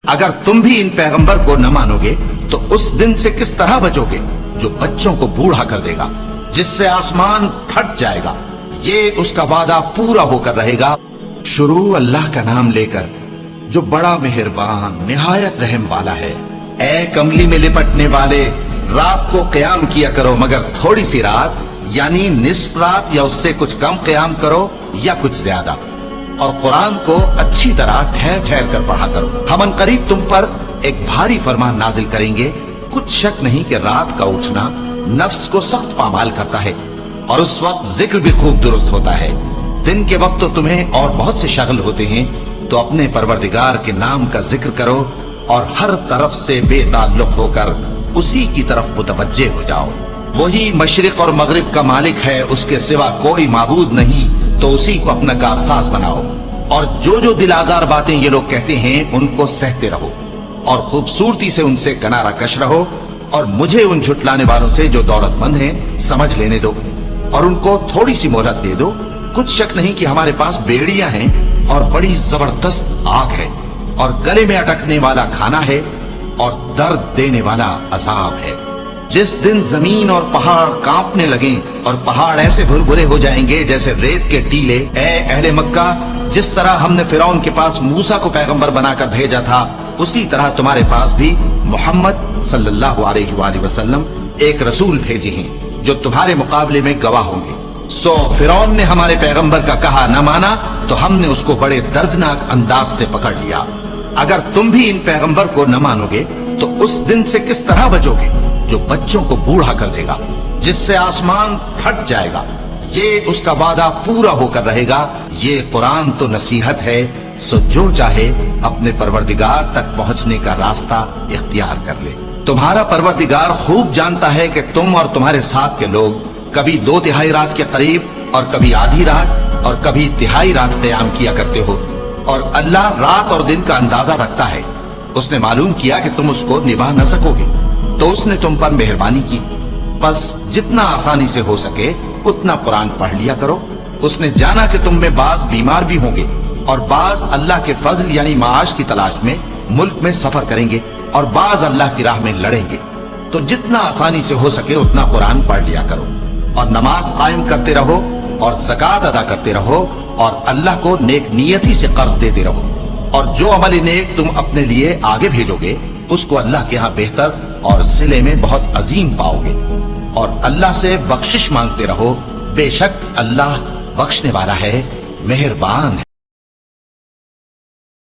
अगर तुम भी इन पैगंबर को न मानोगे तो उस दिन से किस तरह बचोगे जो बच्चों को बूढ़ा कर देगा, जिससे आसमान फट जाएगा। ये उसका वादा पूरा होकर रहेगा। शुरू अल्लाह का नाम लेकर जो बड़ा मेहरबान निहायत रहम वाला है। ए कमली में लिपटने वाले, रात को क़याम किया करो मगर थोड़ी सी रात, यानी निस्फ रात या उससे कुछ कम क़याम करो या कुछ ज्यादा। और कुरान को अच्छी तरह ठहर ठहर कर पढ़ा करो। हम अनकरीब तुम पर एक भारी फरमान नाजिल करेंगे। कुछ शक नहीं कि रात का उठना नफ्स को सख्त पामाल करता है और उस वक्त जिक्र भी खूब दुरुस्त होता है। दिन के वक्त तो तुम्हें और बहुत से शगल होते हैं, तो अपने परवरदिगार के नाम का जिक्र करो और हर तरफ से बेताल्लुक होकर उसी की तरफ मुतवज्जे हो जाओ। वही मशरिक और मगरिब का मालिक है, उसके सिवा कोई माबूद नहीं, तो उसी को अपना कारसाज बनाओ। और जो जो दिल आजार बातें ये लोग कहते हैं उनको सहते रहो और खूबसूरती से उनसे किनारा कश रहो। और मुझे उन झुटलाने वालों से जो दौलतमंद हैं समझ लेने दो और उनको थोड़ी सी मोहलत दे दो। कुछ शक नहीं कि हमारे पास बेड़ियां हैं और बड़ी जबरदस्त आग है और गले में अटकने वाला खाना है और दर्द देने वाला अजाब है। जिस दिन जमीन और पहाड़ कांपने लगे और पहाड़ ऐसे भुरभुरे हो जाएंगे जैसे रेत के टीले। ए अहले मक्का, जिस तरह हमने फिरौन के पास मूसा को पैगंबर बनाकर भेजा था, उसी तरह तुम्हारे पास भी मोहम्मद सल्लल्लाहु अलैहि वसल्लम एक रसूल भेजे हैं जो तुम्हारे मुकाबले में गवाह होंगे। सो फिरौन ने हमारे पैगंबर का कहा न माना तो हमने उसको बड़े दर्दनाक अंदाज से पकड़ लिया। अगर तुम भी इन पैगंबर को न मानोगे तो उस दिन से किस तरह बचोगे जो बच्चों को बूढ़ा कर देगा, जिससे आसमान फट जाएगा। ये उसका वादा पूरा होकर रहेगा। ये कुरान तो नसीहत है, सो जो चाहे अपने परवरदिगार तक पहुंचने का रास्ता इख्तियार कर ले। तुम्हारा परवरदिगार खूब जानता है कि तुम और तुम्हारे साथ के लोग कभी 2/3 रात के करीब और कभी आधी रात और कभी तिहाई रात क़याम किया करते हो। और अल्लाह रात और दिन का अंदाजा रखता है। उसने मालूम किया कि तुम उसको निभा न सकोगे तो उसने तुम पर मेहरबानी की। बस जितना आसानी से हो सके उतना कुरान पढ़ लिया करो। उसने जाना कि तुम में बाज बीमार भी होंगे और बाज अल्लाह के फजल यानी माश की तलाश में मुल्क में सफर करेंगे और बाज अल्लाह की राह में लड़ेंगे। तो जितना आसानी से हो सके उतना कुरान पढ़ लिया करो और नमाज कायम करते रहो और ज़कात अदा करते रहो और अल्लाह को नेक नियति से कर्ज देते रहो। और जो अमल नेक तुम अपने लिए आगे भेजोगे उसको अल्लाह के यहाँ बेहतर और सिले में बहुत अजीम पाओगे। और अल्लाह से बख्शिश मांगते रहो, बेशक अल्लाह बख्शने वाला है, मेहरबान है।